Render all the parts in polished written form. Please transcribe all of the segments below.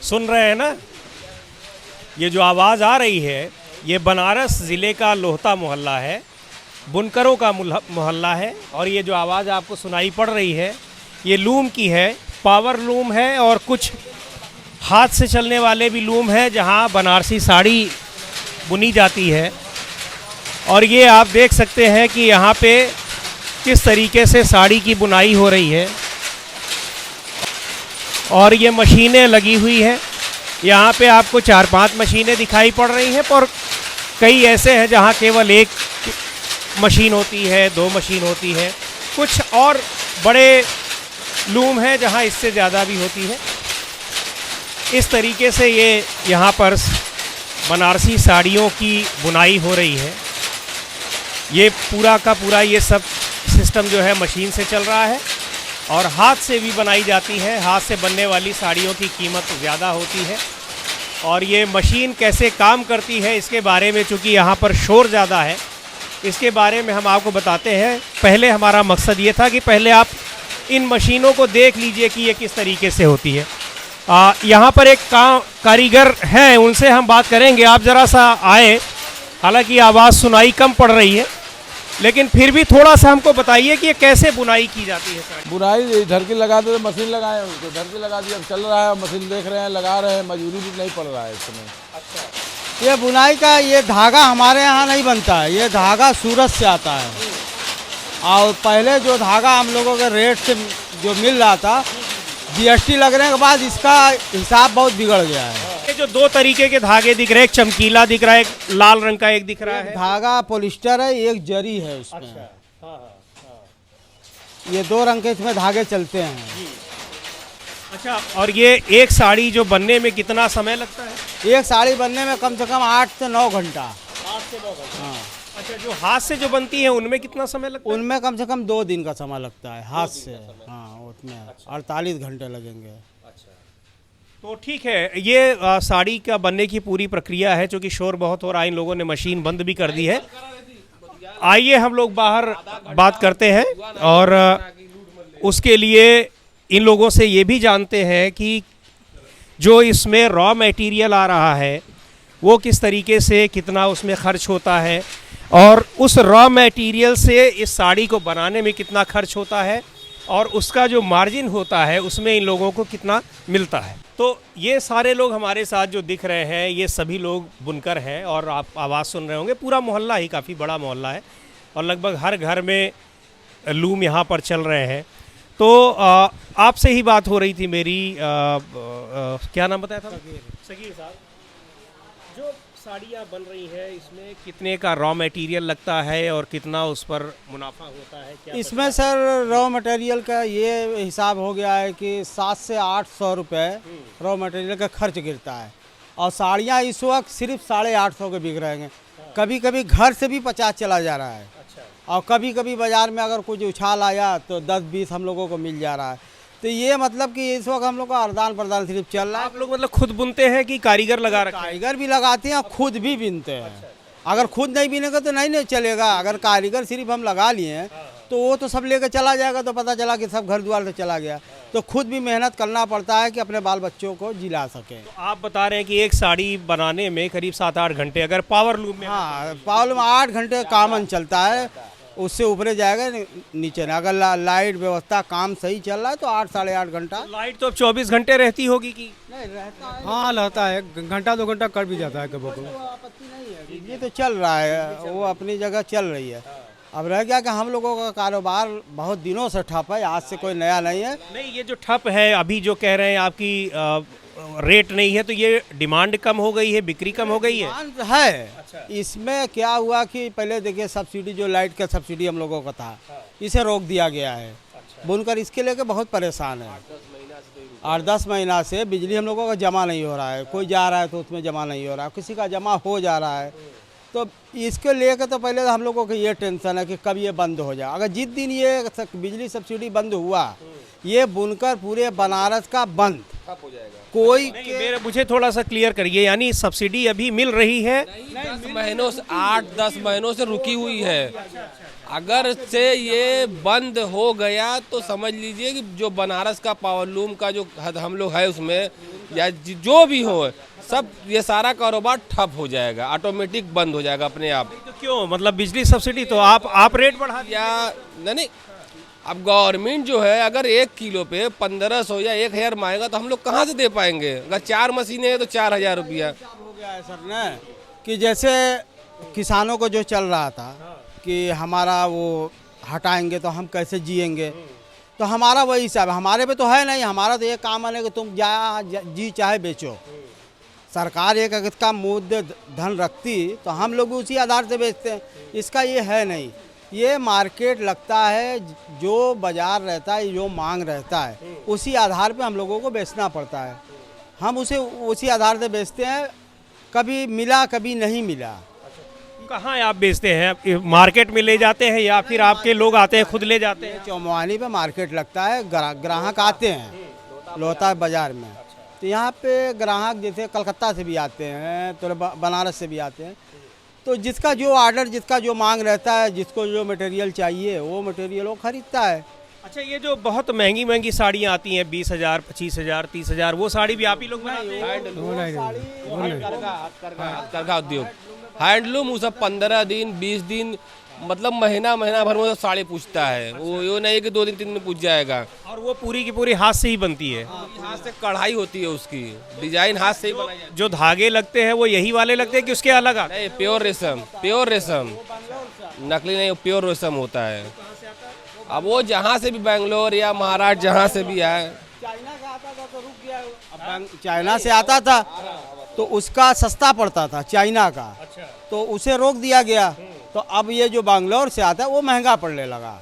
सुन रहे हैं ना, ये जो आवाज़ आ रही है ये बनारस ज़िले का लोहता मोहल्ला है, बुनकरों का मोहल्ला है। और ये जो आवाज़ आपको सुनाई पड़ रही है ये लूम की है, पावर लूम है और कुछ हाथ से चलने वाले भी लूम है जहाँ बनारसी साड़ी बुनी जाती है। और ये आप देख सकते हैं कि यहाँ पे किस तरीके से साड़ी की बुनाई हो रही है और ये मशीनें लगी हुई हैं। यहाँ पे आपको 4-5 मशीनें दिखाई पड़ रही हैं, पर कई ऐसे हैं जहाँ केवल एक मशीन होती है, 2 मशीन होती है। कुछ और बड़े लूम हैं जहाँ इससे ज़्यादा भी होती है। इस तरीके से ये यहाँ पर बनारसी साड़ियों की बुनाई हो रही है। ये पूरा का पूरा ये सब सिस्टम जो है मशीन से चल रहा है और हाथ से भी बनाई जाती है। हाथ से बनने वाली साड़ियों की कीमत ज़्यादा होती है। और ये मशीन कैसे काम करती है इसके बारे में, चूँकि यहाँ पर शोर ज़्यादा है, इसके बारे में हम आपको बताते हैं। पहले हमारा मकसद ये था कि पहले आप इन मशीनों को देख लीजिए कि ये किस तरीके से होती है। यहाँ पर एक कारीगर हैं, उनसे हम बात करेंगे। आप ज़रा सा आए, हालांकि आवाज़ सुनाई कम पड़ रही है, लेकिन फिर भी थोड़ा सा हमको बताइए कि ये कैसे बुनाई की जाती है साड़ी। बुनाई ढरकी लगा दे, मशीन लगाए हैं उसको, ढरकी लगा दी, अब चल रहा है, मशीन देख रहे हैं, लगा रहे हैं, मजदूरी भी नहीं पड़ रहा है इस समय। अच्छा, ये बुनाई का ये धागा हमारे यहाँ नहीं बनता है, ये धागा सूरत से आता है। और पहले जो धागा हम लोगों के रेट से जो मिल रहा था, GST लगने के बाद इसका हिसाब बहुत बिगड़ गया है। ये जो 2 तरीके के धागे दिख रहे हैं, एक चमकीला दिख रहा है, एक लाल रंग का एक दिख रहा है। धागा पॉलिस्टर है, एक जरी है उसमें। अच्छा, हाँ। ये 2 रंग के इसमें धागे चलते हैं। अच्छा, और ये एक साड़ी जो बनने में कितना समय लगता है? एक साड़ी बनने में कम से कम 8 से 9 घंटा। 8 से 9 घंटा। हाँ। अच्छा, जो हाथ से जो बनती है उनमें कितना समय लगता है? उनमें कम से कम 2 दिन का समय लगता है हाथ से। हाँ, उसमें 48 घंटे लगेंगे। अच्छा, तो ठीक है। ये साड़ी का बनने की पूरी प्रक्रिया है। चूँकि शोर बहुत हो रहा है, इन लोगों ने मशीन बंद भी कर दी है। आइए हम लोग बाहर बात करते हैं और उसके लिए इन लोगों से ये भी जानते हैं कि जो इसमें रॉ मटेरियल आ रहा है वो किस तरीके से, कितना उसमें खर्च होता है और उस रॉ मटेरियल से इस साड़ी को बनाने में कितना खर्च होता है और उसका जो मार्जिन होता है उसमें इन लोगों को कितना मिलता है। तो ये सारे लोग हमारे साथ जो दिख रहे हैं ये सभी लोग बुनकर हैं और आप आवाज़ सुन रहे होंगे। पूरा मोहल्ला ही काफ़ी बड़ा मोहल्ला है और लगभग हर घर में लूम यहाँ पर चल रहे हैं। तो आपसे ही बात हो रही थी मेरी, क्या नाम बताया था? सगीर साहब। जो साड़ियाँ बन रही है इसमें कितने का रॉ मटेरियल लगता है और कितना उस पर मुनाफा होता है? क्या इसमें सर रॉ मटेरियल का ये हिसाब हो गया है कि 700 से 800 रुपये रॉ मटेरियल का खर्च गिरता है। और साड़ियाँ इस वक्त सिर्फ 850 के बिक रहे हैं। कभी कभी घर से भी 50 चला जा रहा है। और कभी कभी बाज़ार में अगर कुछ उछाल आया तो 10-20 हम लोगों को मिल जा रहा है। तो ये मतलब कि इस वक्त हम लोग का आदान प्रदान सिर्फ चल रहा है। आप लोग मतलब खुद बुनते हैं कि कारीगर लगा रखे हैं? कारीगर भी लगाते हैं और खुद भी बिनते हैं। अगर खुद नहीं बिनेगा तो नहीं चलेगा। अगर कारीगर सिर्फ हम लगा लिए हैं तो वो तो सब लेकर चला जाएगा, तो पता चला कि सब घर द्वार से चला गया। तो खुद भी मेहनत करना पड़ता है कि अपने बाल बच्चों को जिला सकें। तो आप बता रहे हैं कि एक साड़ी बनाने में करीब 7-8 घंटे, अगर पावर लूम में? हाँ, पावर लूम 8 घंटे कामन चलता है, उससे ऊपरे जाएगा नीचे ना। अगर लाइट व्यवस्था काम सही चल रहा है तो 8 साढ़े 8 घंटा। लाइट तो अब 24 घंटे रहती होगी कि नहीं रहता है? हाँ रहता है, घंटा 2 घंटा कर भी जाता है कभी कभी। आपत्ति नहीं है, बिजली तो चल रहा है, वो अपनी जगह चल रही है। अब रह गया कि हम लोगों का कारोबार बहुत दिनों से ठप है, आज से कोई नया नहीं है। नहीं, ये जो ठप है अभी जो कह रहे हैं आपकी रेट नहीं है, तो ये डिमांड कम हो गई है, बिक्री कम हो गई है? डिमांड है। अच्छा। इसमें क्या हुआ कि पहले देखिए सब्सिडी, जो लाइट का सब्सिडी हम लोगों का था, इसे रोक दिया गया है। अच्छा। बुनकर इसके लेके बहुत परेशान है। 8-10 महीना से बिजली हम लोगों का जमा नहीं हो रहा है। कोई जा रहा है तो उसमें जमा नहीं हो रहा है, किसी का जमा हो जा रहा है। तो इसके लेकर तो पहले हम लोगों को ये टेंशन है कि कब ये बंद हो जाए। अगर जिस दिन ये बिजली सब्सिडी बंद हुआ, ये बुनकर पूरे बनारस का बंद हो जाएगा। कोई मुझे थोड़ा सा क्लियर करिए, यानी सब्सिडी अभी मिल रही है? 8-10 महीनों से रुकी हुई है। अगर से ये बंद हो गया तो समझ लीजिए कि जो बनारस का पावरलूम का जो हम लोग है उसमें या जो भी हो, सब ये सारा कारोबार ठप हो जाएगा, ऑटोमेटिक बंद हो जाएगा अपने आप। तो क्यों, मतलब बिजली सब्सिडी तो आप रेट बढ़ा दिया। या नहीं, अब गवर्नमेंट जो है अगर 1 किलो पे 1500 या 1000 मांगेगा तो हम लोग कहाँ से दे पाएंगे? अगर 4 मशीनें हैं तो 4000 रुपया। हो गया है सर ना कि जैसे किसानों को जो चल रहा था कि हमारा वो हटाएंगे तो हम कैसे जिएंगे, तो हमारा वही हिसाब है। हमारे पे तो है नहीं, हमारा तो ये काम है कि तुम जी चाहे बेचो। सरकार एक अगर का मुद्दे धन रखती तो हम लोग भी उसी आधार से बेचते हैं। इसका ये है नहीं, ये मार्केट लगता है, जो बाजार रहता है, जो मांग रहता है, उसी आधार पे हम लोगों को बेचना पड़ता है। हम उसे उसी आधार से बेचते हैं, कभी मिला कभी नहीं मिला। कहाँ आप बेचते हैं? मार्केट में ले जाते हैं या फिर आपके लोग आते हैं खुद ले जाते हैं? चौमवानी पे मार्केट लगता है, ग्राहक आते हैं लोहता बाजार में। तो यहाँ पे ग्राहक जैसे कलकत्ता से भी आते हैं, तो बनारस से भी आते हैं। तो जिसका जो ऑर्डर, जिसका जो मांग रहता है, जिसको जो मटेरियल चाहिए वो मटेरियल वो खरीदता है। अच्छा, ये जो बहुत महंगी महंगी साड़ियाँ आती हैं 20,000, 25,000, 30,000, वो साड़ी भी आप ही लोग बनाते हैं? करघा उद्योग, हैंडलूम, वो सब 15 दिन 20 दिन, मतलब महीना भर में साड़ी पूछता है। वो ये नहीं कि 2 दिन 3 दिन पूछ जाएगा। और वो पूरी की पूरी हाथ से ही बनती है? हाथ से कढ़ाई होती है, उसकी डिजाइन हाथ से ही बनाई जाती है। जो धागे लगते हैं वो यही वाले लगते हैं कि उसके अलग आते नहीं, प्योर रेशम, नकली नहीं, प्योर रेशम होता है। अब वो जहाँ से भी, बेंगलोर या महाराष्ट्र जहाँ से भी आए। चाइना से आता था तो रुक गया। अब चाइना से आता था तो उसका सस्ता पड़ता था चाइना का, तो उसे रोक दिया गया। तो अब ये जो बेंगलोर से आता है वो महंगा पड़ने लगा,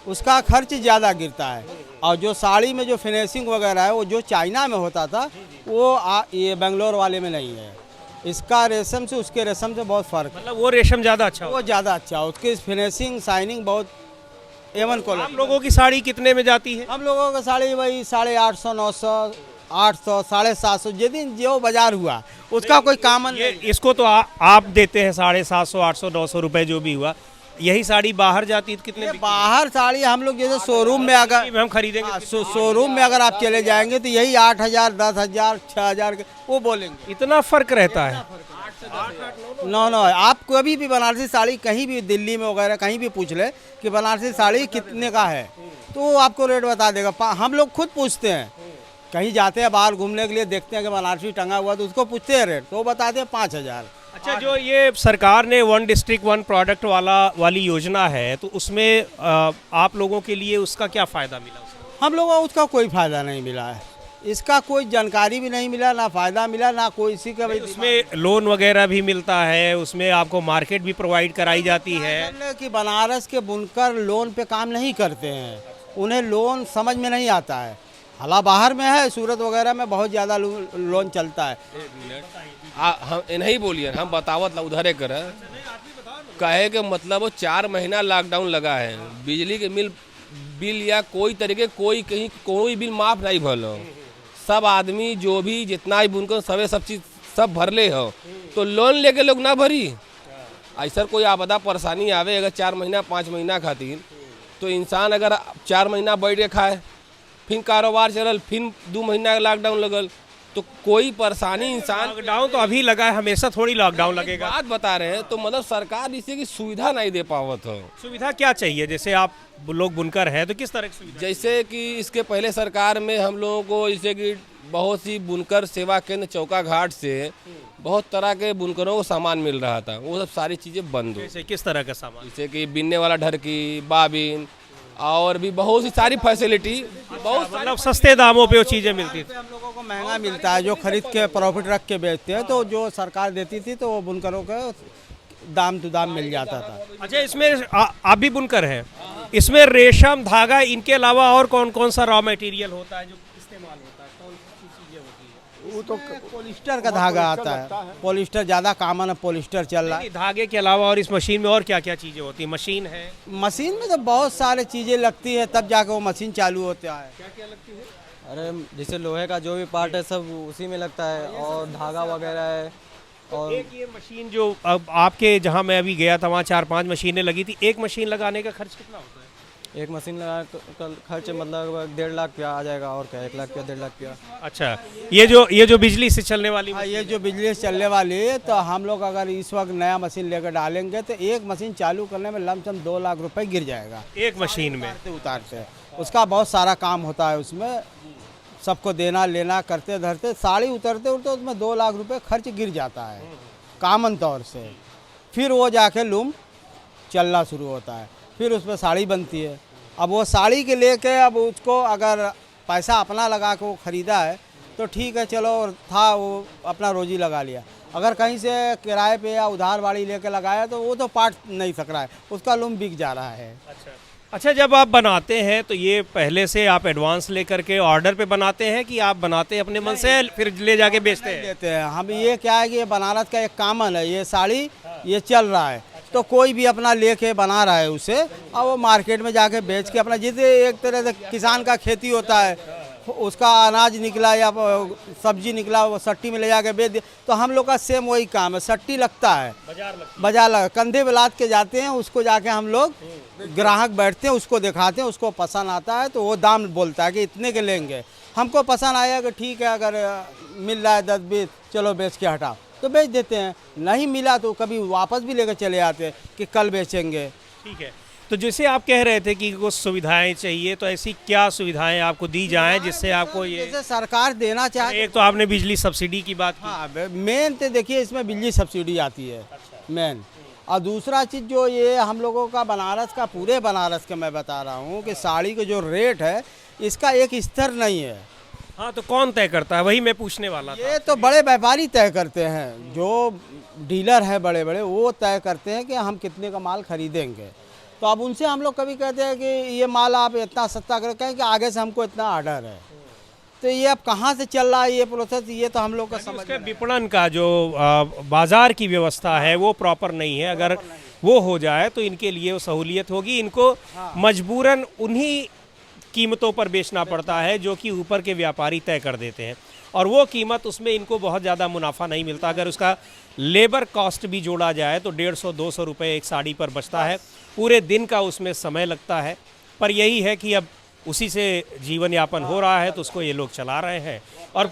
उसका खर्च ज़्यादा गिरता है। और जो साड़ी में जो फिनिशिंग वगैरह है वो जो चाइना में होता था वो ये बेंगलोर वाले में नहीं है। इसका रेशम से उसके रेशम से बहुत फ़र्क है। मतलब वो रेशम ज़्यादा अच्छा वो ज़्यादा अच्छा, उसकी फिनिशिंग शाइनिंग बहुत एवन क्वालिटी। आप लोगों की साड़ी कितने में जाती है? हम लोगों का साड़ी वही 850, 900, 800, 750, जिस दिन जो बाजार हुआ उसका कोई कामन ये नहीं। इसको तो आप देते हैं 750, 800, 900 रुपए जो भी हुआ। यही साड़ी बाहर जाती है तो कितने ये बिकती बाहर साड़ी हम लोग जैसे शोरूम में अगर है? हम खरीदेंगे हाँ, शोरूम में अगर आप चले जाएंगे तो यही 8,000, 10,000, 6,000 के वो बोलेंगे। इतना फर्क रहता है? नो, आप कभी भी बनारसी साड़ी कहीं भी दिल्ली में वगैरह कहीं भी पूछ ले कि बनारसी साड़ी कितने का है, तो वो आपको रेट बता देगा। हम लोग खुद पूछते हैं, कहीं जाते हैं बाहर घूमने के लिए, देखते हैं कि बनारसी टंगा हुआ तो उसको पूछते हैं रेट, तो वो बताते हैं 5,000। अच्छा, जो ये सरकार ने 1 डिस्ट्रिक्ट 1 प्रोडक्ट वाली योजना है, तो उसमें आप लोगों के लिए उसका क्या फ़ायदा मिला? हम लोगों को उसका कोई फ़ायदा नहीं मिला है, इसका कोई जानकारी भी नहीं मिला, ना फ़ायदा मिला, ना कोई इसी का। उसमें लोन वगैरह भी मिलता है, उसमें आपको मार्केट भी प्रोवाइड कराई जाती है। कि बनारस के बुनकर लोन पे काम नहीं करते हैं, उन्हें लोन समझ में नहीं आता है। हालांकि बाहर में है, सूरत वगैरह में बहुत ज़्यादा लोन चलता है। हम नहीं बोलिए, हम बतावत उधरे कर कहे के मतलब वो 4 महीना लॉकडाउन लगा है, बिजली के बिल या कोई तरीके कहीं कोई बिल माफ नहीं भलो। सब आदमी जो भी जितना ही बुनकर सब चीज़ सब भरले हो, तो लोन लेके लोग ना भरी। ऐसा कोई आपदा परेशानी आवे अगर 4 महीना 5 महीना खातिर, तो इंसान अगर 4 महीना बैठ के खाए, फिर कारोबार चलल, फिर 2 महीना लॉकडाउन लगल, तो कोई परेशानी इंसान। लॉकडाउन तो अभी लगा है, हमेशा थोड़ी लॉकडाउन लगेगा। बात बता रहे हैं तो मतलब सरकार इसे की सुविधा नहीं दे पावत हो। सुविधा क्या चाहिए? जैसे आप लोग बुनकर हैं तो किस तरह की सुविधा? जैसे कि इसके पहले सरकार में हम लोगों को जैसे कि बहुत सी बुनकर सेवा केंद्र चौका घाट से बहुत तरह के बुनकरों को सामान मिल रहा था, वो सब सारी चीज़ें बंद हो। जैसे किस तरह का सामान? जैसे कि बिनने वाला ढरकी, बाबिन और भी बहुत सी सारी फैसिलिटी, बहुत मतलब सस्ते दामों पे वो चीज़ें मिलती थी। हम लोगों को महंगा मिलता है, जो खरीद के प्रॉफिट रख के बेचते हैं, तो जो सरकार देती थी तो वो बुनकरों को दाम टू दाम मिल जाता था। अच्छा, इसमें आप भी बुनकर हैं, इसमें रेशम, धागा, इनके अलावा और कौन कौन सा रॉ मटेरियल होता है जो इस्तेमाल होता है? कौन सी चीज़ें होती है? वो तो पॉलिस्टर का धागा आता है, पॉलिस्टर ज़्यादा कॉमन है, पॉलिस्टर चल रहा है। धागे के अलावा और इस मशीन में और क्या क्या चीज़ें होती है? मशीन है, मशीन में तो बहुत सारे चीज़ें लगती है, तब जाके वो मशीन चालू होता है। क्या क्या लगती है? अरे जैसे लोहे का जो भी पार्ट है सब उसी में लगता है, और धागा वगैरह है। और एक ये मशीन जो अब आपके जहाँ मैं अभी गया था वहाँ 4-5 मशीनें लगी थी, एक मशीन लगाने का खर्च कितना होता है? एक मशीन लगा का खर्च मतलब 1.5 लाख रुपया आ जाएगा, और क्या 1 लाख रुपया 1.5 लाख रुपया। अच्छा, ये जो बिजली से चलने वाली हाँ, ये जो बिजली से चलने वाली है, तो हम लोग अगर इस वक्त नया मशीन लेकर डालेंगे तो एक मशीन चालू करने में लमसम 2 लाख रुपए गिर जाएगा एक मशीन में। उतारते उसका बहुत सारा काम होता है, उसमें सबको देना लेना करते धरते साड़ी उतरते उतरते उसमें 2 लाख रुपए खर्च गिर जाता है कामन तौर से। फिर वो जाके लूम चलना शुरू होता है, फिर उस पर साड़ी बनती है। अब वो साड़ी के लेके अब उसको अगर पैसा अपना लगा के वो ख़रीदा है तो ठीक है, चलो था वो अपना रोजी लगा लिया। अगर कहीं से किराए पे या उधार बाड़ी लेके लगाया तो वो तो पाट नहीं सक रहा है, उसका लूम बिक जा रहा है। अच्छा, जब आप बनाते हैं तो ये पहले से आप एडवांस लेकर के ऑर्डर पे बनाते हैं कि आप बनाते हैं अपने मन से फिर ले जाके बेचते हैं? लेते हैं हम। ये क्या है कि ये बनारस का एक कामन है, ये साड़ी ये चल रहा है, तो कोई भी अपना लेके बना रहा है उसे, और वो मार्केट में जाके बेच के अपना, जैसे एक तरह से किसान का खेती होता है, उसका अनाज निकला या सब्जी निकला वो सट्टी में ले जाके बेच दिया, तो हम लोग का सेम वही काम है। सट्टी लगता है, बाजार लगा, कंधे पे लाद के जाते हैं, उसको जाके हम लोग ग्राहक बैठते हैं, उसको दिखाते हैं, उसको पसंद आता है तो वो दाम बोलता है कि इतने के लेंगे। हमको पसंद आया कि ठीक है, अगर मिल रहा है 10-20 चलो बेच के हटाओ तो बेच देते हैं, नहीं मिला तो कभी वापस भी लेकर चले आते हैं कि कल बेचेंगे। ठीक है, तो जैसे आप कह रहे थे कि कुछ सुविधाएं चाहिए, तो ऐसी क्या सुविधाएं आपको दी जाएं जिससे आपको ये, जैसे सरकार देना चाहे। एक तो आपने बिजली सब्सिडी की बात की। हाँ, मेन तो देखिए इसमें बिजली सब्सिडी आती है मेन, और दूसरा चीज़ जो ये हम लोगों का बनारस का, पूरे बनारस का मैं बता रहा हूँ कि साड़ी का जो रेट है इसका एक स्तर नहीं है। हाँ, तो कौन तय करता है, वही मैं पूछने वाला था। ये तो बड़े व्यापारी तय करते हैं, जो डीलर है बड़े बड़े वो तय करते हैं कि हम कितने का माल खरीदेंगे। तो अब उनसे हम लोग कभी कहते हैं कि ये माल आप इतना सस्ता करें, कहें कि आगे से हमको इतना ऑर्डर है, तो ये अब कहाँ से चल रहा है ये प्रोसेस, ये तो हम लोग का समझ उसके विपणन का जो बाजार की व्यवस्था है वो प्रॉपर नहीं है। अगर वो हो जाए तो इनके लिए वो सहूलियत होगी। इनको मजबूरन उन्हीं कीमतों पर बेचना पड़ता है जो कि ऊपर के व्यापारी तय कर देते हैं, और वो कीमत उसमें इनको बहुत ज़्यादा मुनाफा नहीं मिलता। अगर उसका लेबर कॉस्ट भी जोड़ा जाए तो 150-200 रुपये एक साड़ी पर बचता है, पूरे दिन का उसमें समय लगता है। पर यही है कि अब उसी से जीवन यापन हो रहा है तो उसको ये लोग चला रहे हैं, और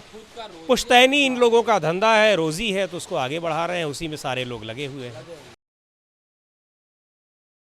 पुश्तैनी इन लोगों का धंधा है, रोज़ी है, तो उसको आगे बढ़ा रहे हैं, उसी में सारे लोग लगे हुए हैं।